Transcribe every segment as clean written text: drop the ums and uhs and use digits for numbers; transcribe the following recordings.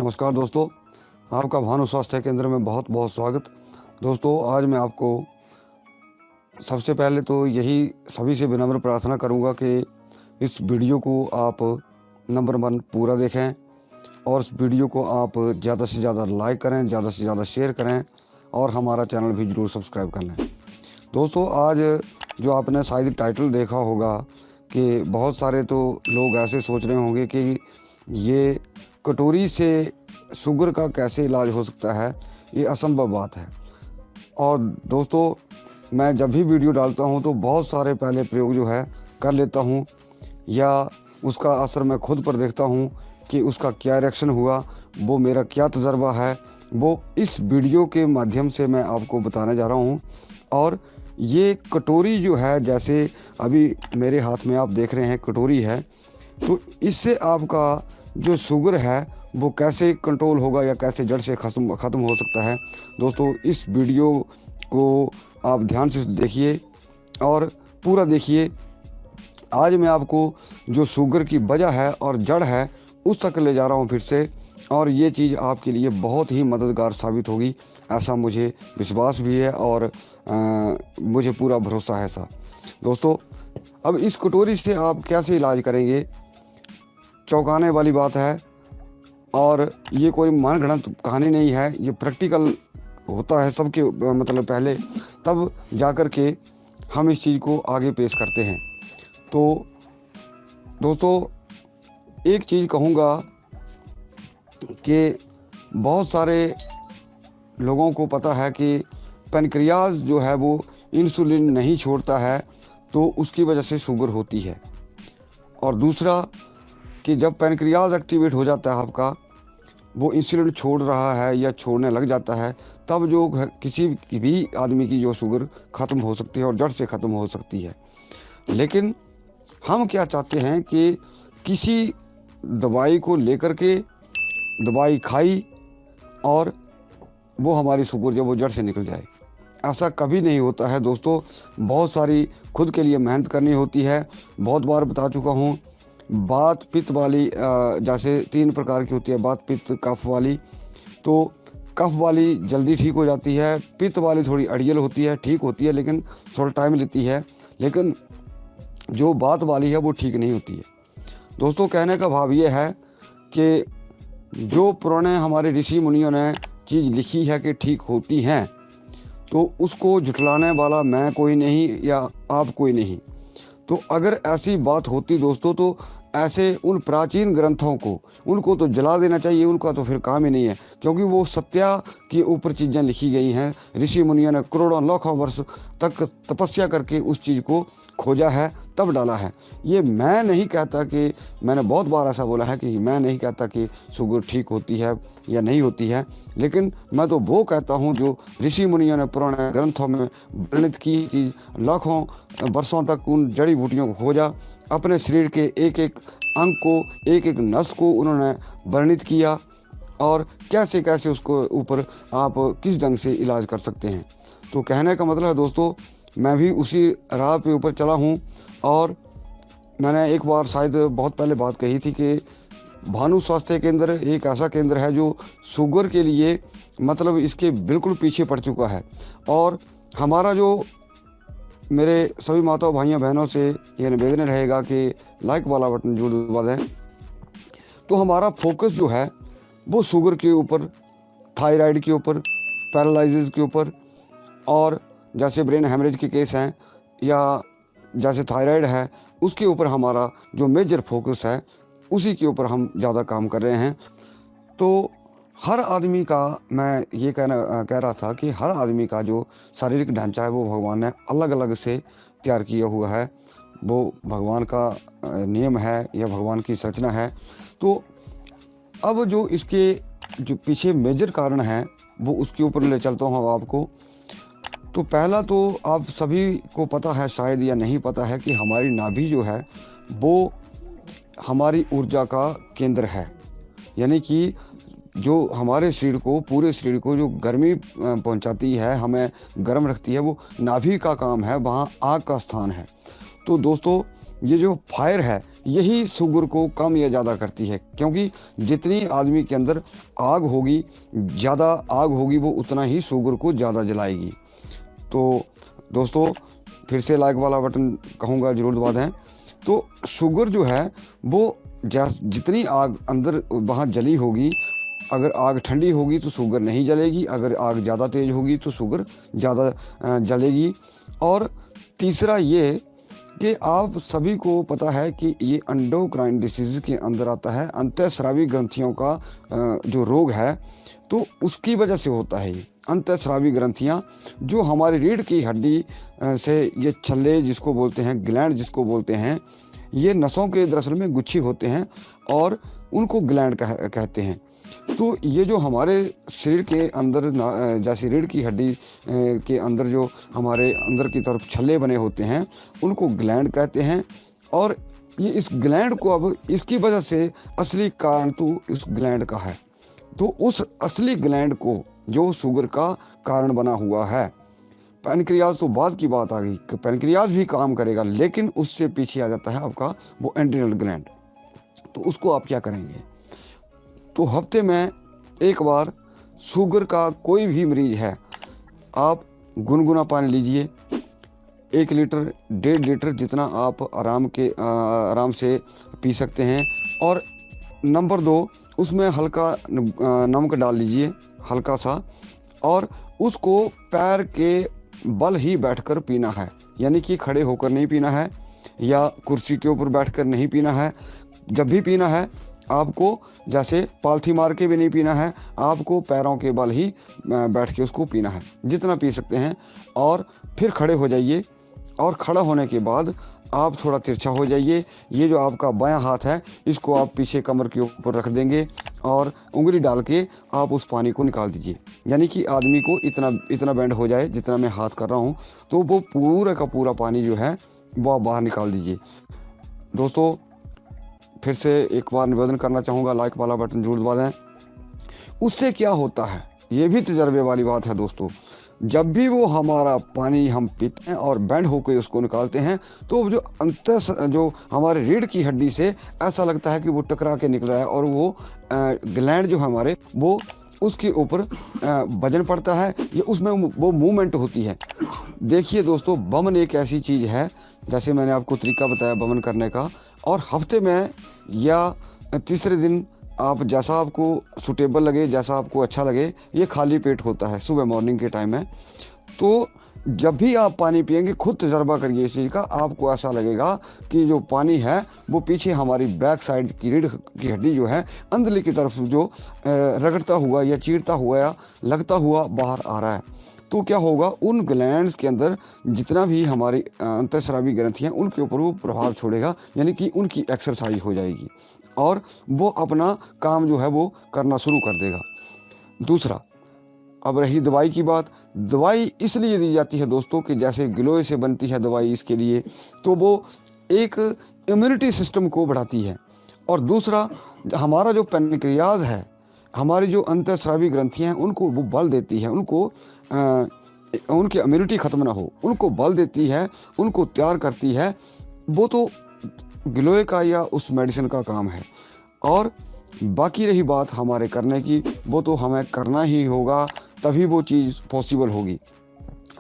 नमस्कार दोस्तों, आपका भानु स्वास्थ्य केंद्र में बहुत बहुत स्वागत। दोस्तों, आज मैं आपको सबसे पहले तो यही सभी से विनम्र प्रार्थना करूंगा कि इस वीडियो को आप नंबर 1 पूरा देखें और इस वीडियो को आप ज़्यादा से ज़्यादा लाइक करें, ज़्यादा से ज़्यादा शेयर करें और हमारा चैनल भी ज़रूर सब्सक्राइब कर लें। दोस्तों, आज जो आपने शायद टाइटल देखा होगा कि बहुत सारे तो लोग ऐसे सोच रहे होंगे कि ये कटोरी से शुगर का कैसे इलाज हो सकता है, ये असंभव बात है। और दोस्तों, मैं जब भी वीडियो डालता हूँ तो बहुत सारे पहले प्रयोग जो है कर लेता हूँ या उसका असर मैं खुद पर देखता हूँ कि उसका क्या रिएक्शन हुआ, वो मेरा क्या तजर्बा है, वो इस वीडियो के माध्यम से मैं आपको बताने जा रहा हूँ। और ये कटोरी जो है, जैसे अभी मेरे हाथ में आप देख रहे हैं कटोरी है, तो इससे आपका जो शुगर है वो कैसे कंट्रोल होगा या कैसे जड़ से ख़त्म हो सकता है। दोस्तों, इस वीडियो को आप ध्यान से देखिए और पूरा देखिए। आज मैं आपको जो शुगर की वजह है और जड़ है उस तक ले जा रहा हूँ फिर से, और ये चीज़ आपके लिए बहुत ही मददगार साबित होगी, ऐसा मुझे विश्वास भी है और मुझे पूरा भरोसा है ऐसा। दोस्तों, अब इस कटोरी से आप कैसे इलाज करेंगे, चौंकाने वाली बात है और ये कोई मनगढ़ंत कहानी नहीं है, ये प्रैक्टिकल होता है सबके मतलब पहले, तब जाकर के हम इस चीज़ को आगे पेश करते हैं। तो दोस्तों, एक चीज़ कहूँगा कि बहुत सारे लोगों को पता है कि पैनक्रियाज जो है वो इंसुलिन नहीं छोड़ता है, तो उसकी वजह से शुगर होती है। और दूसरा कि जब पैनक्रियाज एक्टिवेट हो जाता है आपका, वो इंसुलिन छोड़ रहा है या छोड़ने लग जाता है, तब जो किसी भी आदमी की जो शुगर ख़त्म हो सकती है और जड़ से ख़त्म हो सकती है। लेकिन हम क्या चाहते हैं कि किसी दवाई को लेकर के दवाई खाई और वो हमारी शुगर जो वो जड़ से निकल जाए, ऐसा कभी नहीं होता है। दोस्तों, बहुत सारी खुद के लिए मेहनत करनी होती है। बहुत बार बता चुका हूँ, बात पित्त वाली जैसे 3 प्रकार की होती है, बात पित्त कफ वाली। तो कफ वाली जल्दी ठीक हो जाती है, पित्त वाली थोड़ी अड़ियल होती है, ठीक होती है लेकिन थोड़ा टाइम लेती है, लेकिन जो बात वाली है वो ठीक नहीं होती है। दोस्तों, कहने का भाव ये है कि जो पुराने हमारे ऋषि मुनियों ने चीज़ लिखी है कि ठीक होती हैं, तो उसको झुठलाने वाला मैं कोई नहीं या आप कोई नहीं। तो अगर ऐसी बात होती दोस्तों, तो ऐसे उन प्राचीन ग्रंथों को उनको तो जला देना चाहिए, उनका तो फिर काम ही नहीं है, क्योंकि वो सत्या के ऊपर चीज़ें लिखी गई हैं। ऋषि मुनियों ने करोड़ों लाखों वर्ष तक तपस्या करके उस चीज़ को खोजा है, तब डाला है। ये मैं नहीं कहता कि, मैंने बहुत बार ऐसा बोला है कि मैं नहीं कहता कि शुगर ठीक होती है या नहीं होती है, लेकिन मैं तो वो कहता हूँ जो ऋषि मुनियों ने पुराने ग्रंथों में वर्णित की चीज़, लाखों वर्षों तक उन जड़ी बूटियों को खोजा, अपने शरीर के एक एक अंग को, एक एक नस को उन्होंने वर्णित किया और कैसे कैसे उसको ऊपर आप किस ढंग से इलाज कर सकते हैं। तो कहने का मतलब है दोस्तों, मैं भी उसी राह पे ऊपर चला हूँ। और मैंने एक बार शायद बहुत पहले बात कही थी कि भानु स्वास्थ्य केंद्र एक ऐसा केंद्र है जो शुगर के लिए मतलब इसके बिल्कुल पीछे पड़ चुका है। और हमारा जो मेरे सभी माताओं भाइयों बहनों से ये निवेदन रहेगा कि लाइक वाला बटन जरूर दबा दें। तो हमारा फोकस जो है वो शुगर के ऊपर, थायराइड के ऊपर, पैरालिसिस के ऊपर, और जैसे ब्रेन हेमरेज के केस हैं या जैसे थायराइड है, उसके ऊपर हमारा जो मेजर फोकस है उसी के ऊपर हम ज़्यादा काम कर रहे हैं। तो हर आदमी का, मैं ये कह रहा था कि हर आदमी का जो शारीरिक ढांचा है वो भगवान ने अलग अलग से तैयार किया हुआ है, वो भगवान का नियम है या भगवान की संरचना है। तो अब जो इसके जो पीछे मेजर कारण है वो उसके ऊपर ले चलता हूँ आपको। तो पहला तो आप सभी को पता है शायद या नहीं पता है कि हमारी नाभि जो है वो हमारी ऊर्जा का केंद्र है, यानी कि जो हमारे शरीर को, पूरे शरीर को जो गर्मी पहुंचाती है, हमें गर्म रखती है, वो नाभि का काम है, वहाँ आग का स्थान है। तो दोस्तों ये जो फायर है यही शुगर को कम या ज़्यादा करती है, क्योंकि जितनी आदमी के अंदर आग होगी, ज़्यादा आग होगी, वो उतना ही शुगर को ज़्यादा जलाएगी। तो दोस्तों फिर से लाइक वाला बटन कहूँगा ज़रूर दबा दें। तो शुगर जो है वो जितनी आग अंदर वहाँ जली होगी, अगर आग ठंडी होगी तो शुगर नहीं जलेगी, अगर आग ज़्यादा तेज़ होगी तो शुगर ज़्यादा जलेगी। और तीसरा ये कि आप सभी को पता है कि ये एंडोक्राइन डिसीज़ के अंदर आता है, अंतःस्रावी ग्रंथियों का जो रोग है, तो उसकी वजह से होता है ये अंतःस्रावी ग्रंथियाँ, जो हमारी रीढ़ की हड्डी से ये छल्ले जिसको बोलते हैं, ग्लैंड जिसको बोलते हैं, ये नसों के दरअसल में गुच्छी होते हैं और उनको ग्लैंड कहते हैं। तो ये जो हमारे शरीर के अंदर जैसे रीढ़ की हड्डी के अंदर जो हमारे अंदर की तरफ छल्ले बने होते हैं, उनको ग्लैंड कहते हैं। और ये इस ग्लैंड को, अब इसकी वजह से असली कारण तो इस ग्लैंड का है। तो उस असली ग्लैंड को जो शुगर का कारण बना हुआ है, पैनक्रियाज तो बाद की बात आ गई कि पैनक्रियाज भी काम करेगा, लेकिन उससे पीछे आ जाता है आपका वो एड्रिनल ग्लैंड। तो उसको आप क्या करेंगे? तो हफ्ते में एक बार शुगर का कोई भी मरीज है, आप गुनगुना पानी लीजिए, 1 लीटर 1.5 लीटर जितना आप आराम से पी सकते हैं। और नंबर 2, उसमें हल्का नमक डाल लीजिए, हल्का सा, और उसको पैर के बल ही बैठकर पीना है, यानी कि खड़े होकर नहीं पीना है या कुर्सी के ऊपर बैठकर नहीं पीना है। जब भी पीना है आपको जैसे पालथी मार के भी नहीं पीना है, आपको पैरों के बल ही बैठ के उसको पीना है, जितना पी सकते हैं। और फिर खड़े हो जाइए, और खड़ा होने के बाद आप थोड़ा तिरछा हो जाइए। ये जो आपका बायां हाथ है, इसको आप पीछे कमर के ऊपर रख देंगे और उंगली डाल के आप उस पानी को निकाल दीजिए, यानी कि आदमी को इतना बेंड हो जाए जितना मैं हाथ कर रहा हूँ, तो वो पूरा का पूरा पानी जो है वो बाहर निकाल दीजिए। दोस्तों फिर से एक बार निवेदन करना चाहूँगा, लाइक वाला बटन जरूर दबा दें। उससे क्या होता है, ये भी तजर्बे वाली बात है दोस्तों। जब भी वो हमारा पानी हम पीते हैं और बैंड होकर उसको निकालते हैं, तो जो हमारे रीढ़ की हड्डी से ऐसा लगता है कि वो टकरा के निकल रहा है, और वो ग्लैंड जो हमारे वो उसके ऊपर वजन पड़ता है, या उसमें वो मूवमेंट होती है। देखिए दोस्तों, बमन एक ऐसी चीज़ है, जैसे मैंने आपको तरीका बताया बमन करने का, और हफ्ते में या तीसरे दिन आप जैसा आपको सूटेबल लगे, जैसा आपको अच्छा लगे, ये खाली पेट होता है सुबह मॉर्निंग के टाइम में। तो जब भी आप पानी पिएंगे, खुद तजर्बा करिए इस चीज़ का, आपको ऐसा लगेगा कि जो पानी है वो पीछे हमारी बैक साइड की रीढ़ की हड्डी जो है, अंदर की तरफ जो रगड़ता हुआ या चीरता हुआ या लगता हुआ बाहर आ रहा है। तो क्या होगा, उन ग्लैंड्स के अंदर जितना भी हमारी अंतःस्रावी ग्रंथियाँ, उनके ऊपर वो प्रभाव छोड़ेगा, यानी कि उनकी एक्सरसाइज हो जाएगी और वो अपना काम जो है वो करना शुरू कर देगा। दूसरा, अब रही दवाई की बात। दवाई इसलिए दी जाती है दोस्तों कि जैसे गिलोय से बनती है दवाई इसके लिए, तो वो एक इम्यूनिटी सिस्टम को बढ़ाती है। और दूसरा, हमारा जो पैनक्रियाज है, हमारी जो अंतःस्रावी ग्रंथियाँ हैं, उनको वो बल देती है, उनकी इम्यूनिटी ख़त्म ना हो, उनको बल देती है, उनको तैयार करती है। वो तो गिलोय का या उस मेडिसिन का काम है। और बाकी रही बात हमारे करने की, वो तो हमें करना ही होगा, तभी वो चीज़ पॉसिबल होगी।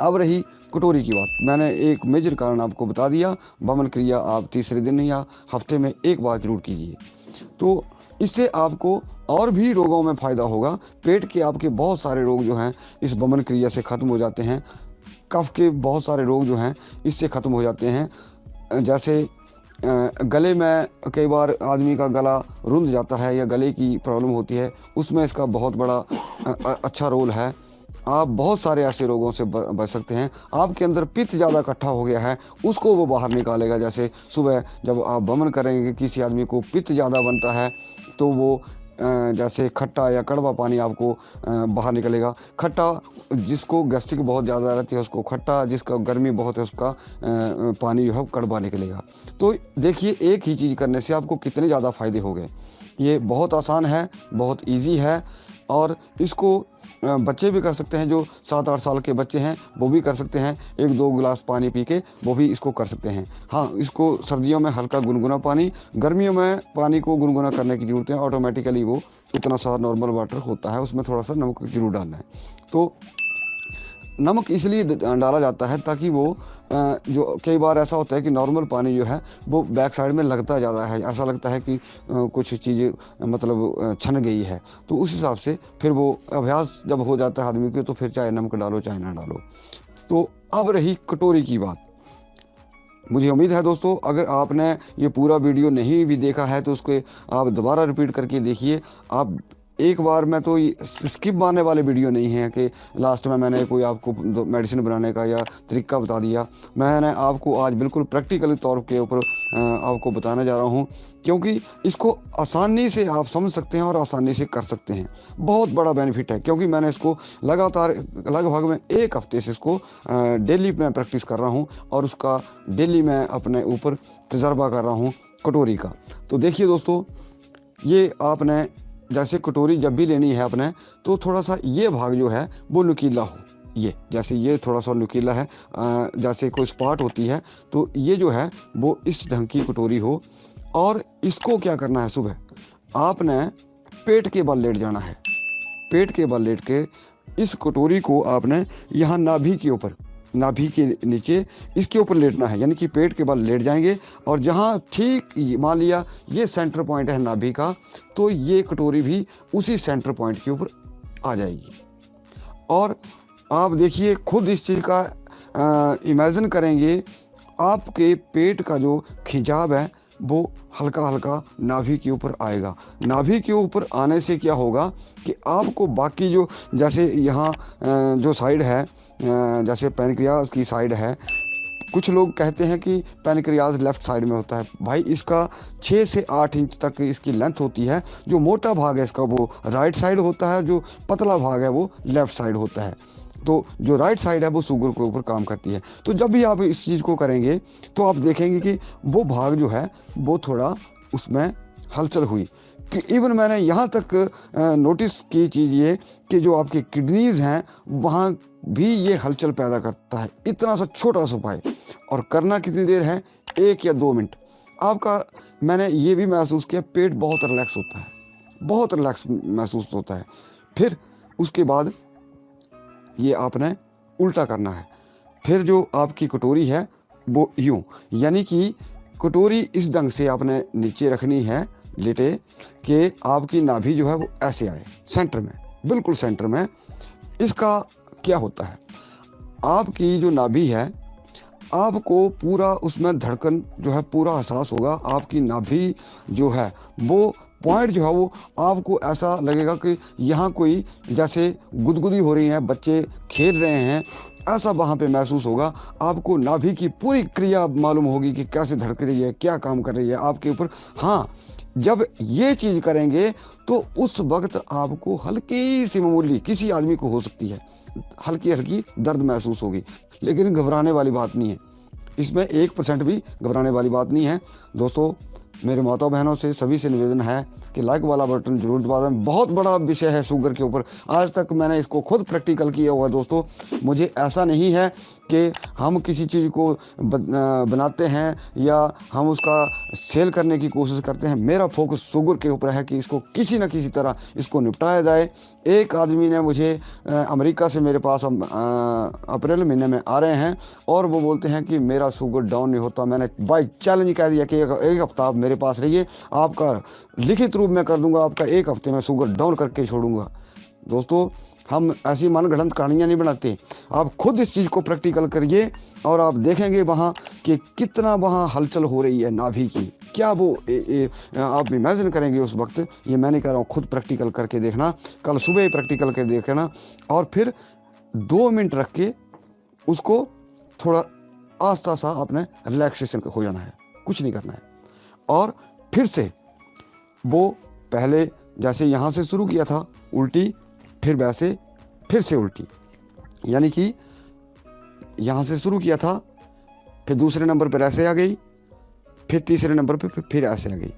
अब रही कटोरी की बात, मैंने एक मेजर कारण आपको बता दिया। बमन क्रिया आप तीसरे दिन या हफ्ते में एक बार जरूर कीजिए, तो इससे आपको और भी रोगों में फ़ायदा होगा। पेट के आपके बहुत सारे रोग जो हैं इस बमन क्रिया से ख़त्म हो जाते हैं। कफ के बहुत सारे रोग जो हैं इससे ख़त्म हो जाते हैं। जैसे गले में कई बार आदमी का गला रुंध जाता है या गले की प्रॉब्लम होती है, उसमें इसका बहुत बड़ा अच्छा रोल है। आप बहुत सारे ऐसे रोगों से बच सकते हैं। आपके अंदर पित्त ज़्यादा इकट्ठा हो गया है, उसको वो बाहर निकालेगा। जैसे सुबह जब आप बमन करेंगे, किसी आदमी को पित्त ज़्यादा बनता है, तो वो जैसे खट्टा या कड़वा पानी आपको बाहर निकलेगा। खट्टा, जिसको गैस्ट्रिक बहुत ज़्यादा रहती है उसको खट्टा, जिसका गर्मी बहुत है उसका पानी जो है कड़वा निकलेगा। तो देखिए, एक ही चीज़ करने से आपको कितने ज़्यादा फ़ायदे हो गए। ये बहुत आसान है, बहुत इजी है, और इसको बच्चे भी कर सकते हैं, जो 7-8 साल के बच्चे हैं वो भी कर सकते हैं। 1-2 गिलास पानी पी के वो भी इसको कर सकते हैं। हाँ, इसको सर्दियों में हल्का गुनगुना पानी, गर्मियों में पानी को गुनगुना करने की ज़रूरत है। ऑटोमेटिकली वो उतना सा नॉर्मल वाटर होता है, उसमें थोड़ा सा नमक ज़रूर डालना है। तो नमक इसलिए डाला जाता है ताकि वो जो कई बार ऐसा होता है कि नॉर्मल पानी जो है वो बैक साइड में लगता ज़्यादा है, ऐसा लगता है कि कुछ चीज़ें मतलब छन गई है। तो उस हिसाब से फिर वो अभ्यास जब हो जाता है आदमी को, तो फिर चाहे नमक डालो चाहे ना डालो। तो अब रही कटोरी की बात। मुझे उम्मीद है दोस्तों, अगर आपने ये पूरा वीडियो नहीं भी देखा है तो उसको आप दोबारा रिपीट करके देखिए। आप एक बार में तो स्किप मारने वाले वीडियो नहीं है कि लास्ट में मैंने कोई आपको मेडिसिन बनाने का या तरीका बता दिया। मैंने आपको आज बिल्कुल प्रैक्टिकली तौर के ऊपर आपको बताने जा रहा हूँ, क्योंकि इसको आसानी से आप समझ सकते हैं और आसानी से कर सकते हैं। बहुत बड़ा बेनिफिट है, क्योंकि मैंने इसको लगातार लगभग में 1 हफ्ते से इसको डेली में प्रैक्टिस कर रहा हूँ और उसका डेली मैं अपने ऊपर तजर्बा कर रहा हूँ कटोरी का। तो देखिए दोस्तों, ये आपने जैसे कटोरी जब भी लेनी है अपने, तो थोड़ा सा ये भाग जो है वो नुकीला हो। ये जैसे ये थोड़ा सा नुकीला है, जैसे कोई स्पॉट होती है, तो ये जो है वो इस ढंग की कटोरी हो। और इसको क्या करना है, सुबह आपने पेट के बल लेट जाना है। पेट के बल लेट के इस कटोरी को आपने यहाँ नाभि के ऊपर, नाभि के नीचे इसके ऊपर लेटना है, यानी कि पेट के बल लेट जाएंगे। और जहाँ ठीक मान लिया ये सेंटर पॉइंट है नाभि का, तो ये कटोरी भी उसी सेंटर पॉइंट के ऊपर आ जाएगी। और आप देखिए खुद इस चीज़ का इमेजिन करेंगे, आपके पेट का जो खिंचाव है वो हल्का हल्का नाभि के ऊपर आएगा। नाभि के ऊपर आने से क्या होगा कि आपको बाकी जो जैसे यहाँ जो साइड है, जैसे पैनक्रियाज की साइड है, कुछ लोग कहते हैं कि पैनक्रियाज लेफ़्ट साइड में होता है। भाई इसका 6 से 8 इंच तक इसकी लेंथ होती है। जो मोटा भाग है इसका वो राइट साइड होता है, जो पतला भाग है वो लेफ़्ट साइड होता है। तो जो राइट साइड है वो शुगर के ऊपर काम करती है। तो जब भी आप इस चीज़ को करेंगे तो आप देखेंगे कि वो भाग जो है वो थोड़ा उसमें हलचल हुई। कि इवन मैंने यहाँ तक नोटिस की चीज़ ये कि जो आपकी किडनीज़ हैं वहाँ भी ये हलचल पैदा करता है। इतना सा छोटा सा उपाय, और करना कितनी देर है, 1 या 2 मिनट। आपका मैंने ये भी महसूस किया, पेट बहुत रिलैक्स होता है, बहुत रिलैक्स महसूस होता है। फिर उसके बाद ये आपने उल्टा करना है। फिर जो आपकी कटोरी है वो यूँ, यानी कि कटोरी इस ढंग से आपने नीचे रखनी है लेटे, कि आपकी नाभि जो है वो ऐसे आए सेंटर में, बिल्कुल सेंटर में। इसका क्या होता है, आपकी जो नाभि है आपको पूरा उसमें धड़कन जो है पूरा एहसास होगा। आपकी नाभि जो है वो पॉइंट जो है वो आपको ऐसा लगेगा कि यहाँ कोई जैसे गुदगुदी हो रही है, बच्चे खेल रहे हैं, ऐसा वहाँ पे महसूस होगा। आपको नाभि की पूरी क्रिया मालूम होगी कि कैसे धड़क रही है, क्या काम कर रही है आपके ऊपर। हाँ, जब ये चीज़ करेंगे तो उस वक्त आपको हल्की सी मामूली, किसी आदमी को हो सकती है, हल्की हल्की दर्द महसूस होगी, लेकिन घबराने वाली बात नहीं है। इसमें 1% भी घबराने वाली बात नहीं है। दोस्तों, मेरे माता बहनों से सभी से निवेदन है कि लाइक वाला बटन जरूर दबा दें। बहुत बड़ा विषय है शुगर के ऊपर, आज तक मैंने इसको खुद प्रैक्टिकल किया हुआ। दोस्तों, मुझे ऐसा नहीं है कि हम किसी चीज़ को बनाते हैं या हम उसका सेल करने की कोशिश करते हैं। मेरा फोकस शुगर के ऊपर है कि इसको किसी न किसी तरह इसको निपटाया जाए। एक आदमी ने मुझे अमेरिका से मेरे पास अप्रैल महीने में आ रहे हैं और वो बोलते हैं कि मेरा शुगर डाउन नहीं होता। मैंने बाई चैलेंज कह दिया कि एक हफ्ता आप मेरे पास रहिए, आपका लिखित रूप में कर दूंगा, आपका 1 हफ्ते में शुगर डाउन करके छोड़ूंगा। दोस्तों, हम ऐसी मनगढ़ंत कहानियाँ नहीं बनाते। आप खुद इस चीज़ को प्रैक्टिकल करिए और आप देखेंगे वहाँ कि कितना वहाँ हलचल हो रही है नाभि की। क्या वो आप इमेजिन करेंगे उस वक्त। ये मैं नहीं कह रहा हूँ, खुद प्रैक्टिकल करके देखना, कल सुबह ही प्रैक्टिकल करके देखना। और फिर 2 मिनट रख के उसको थोड़ा आस्ता सा अपने रिलैक्सेशन हो जाना है, कुछ नहीं करना है। और फिर से वो पहले जैसे यहाँ से शुरू किया था उल्टी, फिर वैसे फिर से उल्टी, यानी कि यहाँ से शुरू किया था, फिर दूसरे नंबर पर ऐसे आ गई, फिर तीसरे नंबर पर फिर ऐसे आ गई,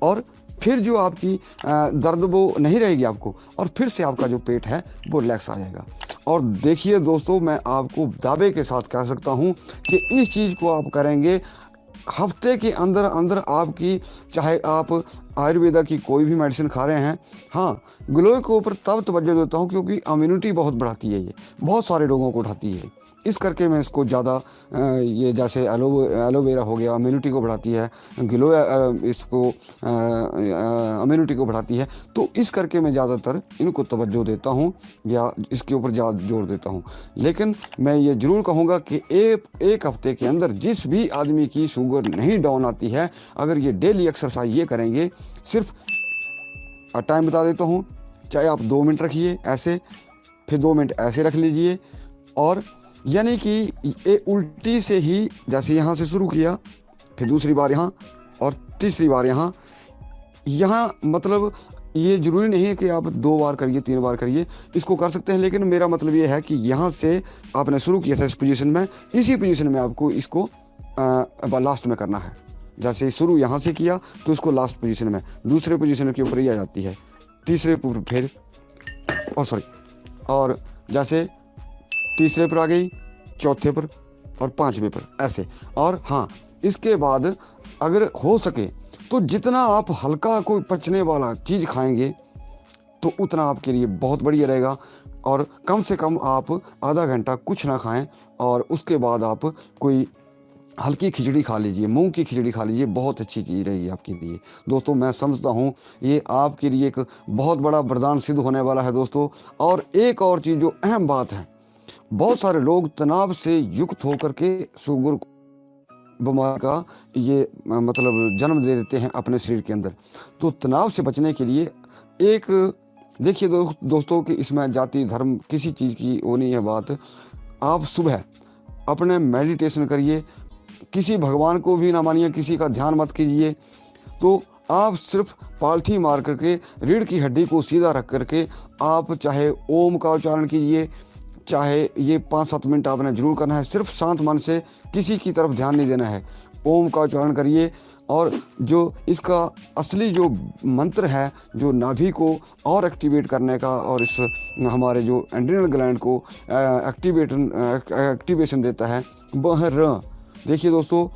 और फिर जो आपकी दर्द वो नहीं रहेगी आपको, और फिर से आपका जो पेट है वो रिलैक्स आ जाएगा। और देखिए दोस्तों, मैं आपको दावे के साथ कह सकता हूँ कि इस चीज़ को आप करेंगे, हफ्ते के अंदर अंदर आपकी, चाहे आप आयुर्वेदा की कोई भी मेडिसिन खा रहे हैं, हाँ, ग्लो के ऊपर तब तवज्जो देता हूँ क्योंकि इम्यूनिटी बहुत बढ़ाती है, ये बहुत सारे लोगों को उठाती है, इस करके मैं इसको ज़्यादा ये जैसे एलोवेरा हो गया, इम्यूनिटी को बढ़ाती है, ग्लो इसको इम्यूनिटी को बढ़ाती है, तो इस करके मैं ज़्यादातर इनको तवज्जो देता हूँ या इसके ऊपर ज़्यादा जोर देता हूँ। लेकिन मैं ये ज़रूर कहूँगा कि एक हफ्ते के अंदर जिस भी आदमी की शुगर नहीं डाउन आती है, अगर ये डेली एक्सरसाइज ये करेंगे, सिर्फ टाइम बता देता हूँ, चाहे आप 2 मिनट रखिए ऐसे, फिर 2 मिनट ऐसे रख लीजिए, और यानी कि ये उल्टी से ही, जैसे यहाँ से शुरू किया, फिर दूसरी बार यहाँ और तीसरी बार यहाँ मतलब ये ज़रूरी नहीं है कि आप 2 बार करिए 3 बार करिए, इसको कर सकते हैं, लेकिन मेरा मतलब ये है कि यहाँ से आपने शुरू किया था इस पोजीशन में, इसी पोजीशन में आपको इसको लास्ट में करना है। जैसे शुरू यहाँ से किया तो इसको लास्ट पोजीशन में, दूसरे पोजीशन के ऊपर ही आ जाती है, तीसरे पर फिर और जैसे तीसरे पर आ गई, चौथे पर और 5वें पर ऐसे। और हाँ, इसके बाद अगर हो सके तो जितना आप हल्का कोई पचने वाला चीज़ खाएंगे तो उतना आपके लिए बहुत बढ़िया रहेगा, और कम से कम आप आधा घंटा कुछ ना खाएं, और उसके बाद आप कोई हल्की खिचड़ी खा लीजिए, मूंग की खिचड़ी खा लीजिए, बहुत अच्छी चीज़ रहेगी आपके लिए। दोस्तों मैं समझता हूँ ये आपके लिए एक बहुत बड़ा वरदान सिद्ध होने वाला है दोस्तों। और एक और चीज़ जो अहम बात है, बहुत सारे लोग तनाव से युक्त होकर के शुगर बीमारी का ये मतलब जन्म दे देते हैं अपने शरीर के अंदर। तो तनाव से बचने के लिए एक देखिए दोस्तों कि इसमें जाति धर्म किसी चीज़ की वो नहीं है बात। आप सुबह अपने मेडिटेशन करिए, किसी भगवान को भी ना मानिए, किसी का ध्यान मत कीजिए, तो आप सिर्फ पालथी मार करके रीढ़ की हड्डी को सीधा रख करके आप चाहे ओम का उच्चारण कीजिए, चाहे ये 5-7 मिनट आपने जरूर करना है, सिर्फ शांत मन से, किसी की तरफ ध्यान नहीं देना है, ओम का उच्चारण करिए। और जो इसका असली जो मंत्र है, जो नाभि को और एक्टिवेट करने का और इस हमारे जो एड्रिनल ग्लैंड को एक्टिवेशन देता है, वह र। देखिए दोस्तों,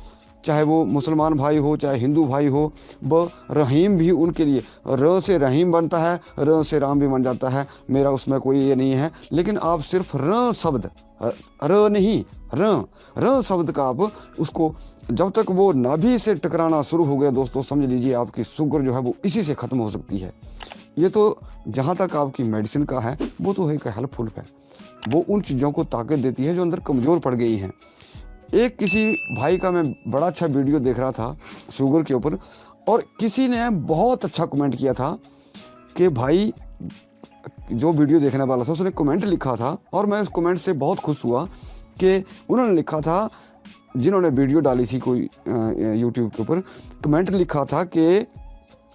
चाहे वो मुसलमान भाई हो चाहे हिंदू भाई हो, ब रहीम भी उनके लिए, र से रहीम बनता है, र से राम भी बन जाता है, मेरा उसमें कोई ये नहीं है। लेकिन आप सिर्फ र शब्द, र नहीं, र शब्द का आप उसको जब तक वो नाभि से टकराना शुरू हो गया दोस्तों, समझ लीजिए आपकी शुगर जो है वो इसी से ख़त्म हो सकती है। ये तो जहाँ तक आपकी मेडिसिन का है वो तो एक हेल्पफुल है, वो उन चीज़ों को ताकत देती है जो अंदर कमज़ोर पड़ गई हैं। एक किसी भाई का मैं बड़ा अच्छा वीडियो देख रहा था शुगर के ऊपर, और किसी ने बहुत अच्छा कमेंट किया था कि भाई, जो वीडियो देखने वाला था उसने कमेंट लिखा था, और मैं उस कमेंट से बहुत खुश हुआ कि उन्होंने लिखा था, जिन्होंने वीडियो डाली थी कोई यूट्यूब के ऊपर, कमेंट लिखा था कि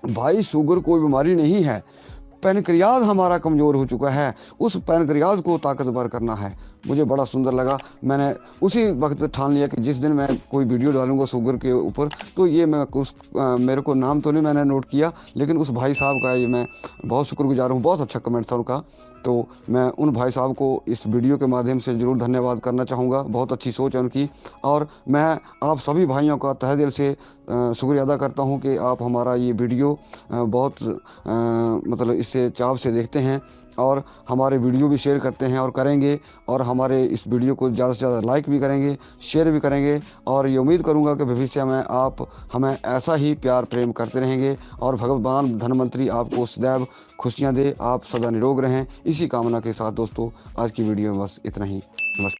भाई शुगर कोई बीमारी नहीं है, पैनक्रियाज हमारा कमज़ोर हो चुका है, उस पैनक्रियाज को ताकतवर करना है। मुझे बड़ा सुंदर लगा। मैंने उसी वक्त ठान लिया कि जिस दिन मैं कोई वीडियो डालूंगा शुगर के ऊपर, तो ये मैं मेरे को नाम तो नहीं मैंने नोट किया, लेकिन उस भाई साहब का ये मैं बहुत शुक्रगुजार हूँ, बहुत अच्छा कमेंट था उनका। तो मैं उन भाई साहब को इस वीडियो के माध्यम से ज़रूर धन्यवाद करना चाहूँगा, बहुत अच्छी सोच है उनकी। और मैं आप सभी भाइयों का तहे दिल से शुक्रिया अदा करता हूँ कि आप हमारा ये वीडियो बहुत मतलब इससे चाव से देखते हैं, और हमारे वीडियो भी शेयर करते हैं और करेंगे, और हमारे इस वीडियो को ज़्यादा से ज़्यादा लाइक भी करेंगे, शेयर भी करेंगे। और ये उम्मीद करूंगा कि भविष्य में आप हमें ऐसा ही प्यार प्रेम करते रहेंगे, और भगवान धन्वंतरी आपको सदैव खुशियां दे, आप सदा निरोग रहें। इसी कामना के साथ दोस्तों आज की वीडियो में बस इतना ही। नमस्कार।